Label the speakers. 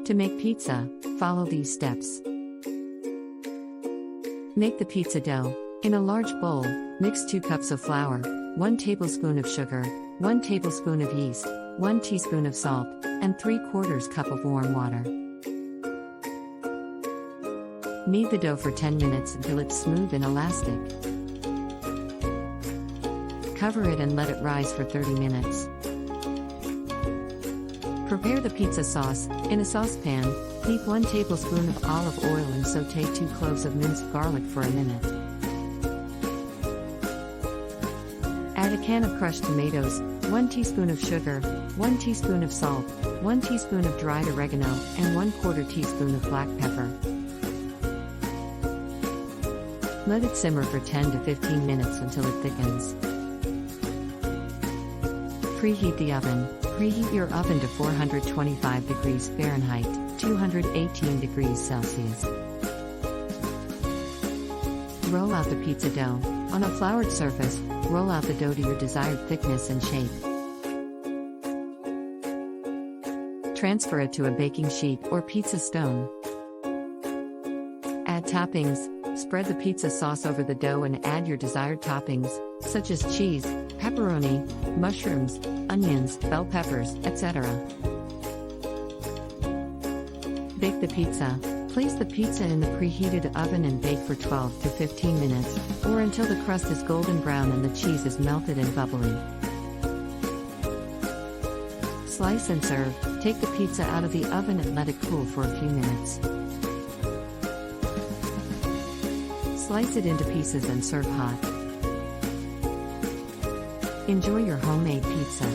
Speaker 1: To make pizza, follow these steps. Make the pizza dough. In a large bowl, mix 2 cups of flour, 1 tablespoon of sugar, 1 tablespoon of yeast, 1 teaspoon of salt, and 3/4 cup of warm water. Knead the dough for 10 minutes until it's smooth and elastic. Cover it and let it rise for 30 minutes. Prepare the pizza sauce. In a saucepan, heat 1 tablespoon of olive oil and sauté 2 cloves of minced garlic for a minute. Add a can of crushed tomatoes, 1 teaspoon of sugar, 1 teaspoon of salt, 1 teaspoon of dried oregano, and 1/4 teaspoon of black pepper. Let it simmer for 10 to 15 minutes until it thickens. Preheat the oven. Preheat your oven to 425 degrees Fahrenheit, 218 degrees Celsius. Roll out the pizza dough. On a floured surface, roll out the dough to your desired thickness and shape. Transfer it to a baking sheet or pizza stone. Add toppings. Spread the pizza sauce over the dough and add your desired toppings, such as cheese, pepperoni, mushrooms, onions, bell peppers, etc. Bake the pizza. Place the pizza in the preheated oven and bake for 12 to 15 minutes, or until the crust is golden brown and the cheese is melted and bubbly. Slice and serve. Take the pizza out of the oven and let it cool for a few minutes. Slice it into pieces and serve hot. Enjoy your homemade pizza.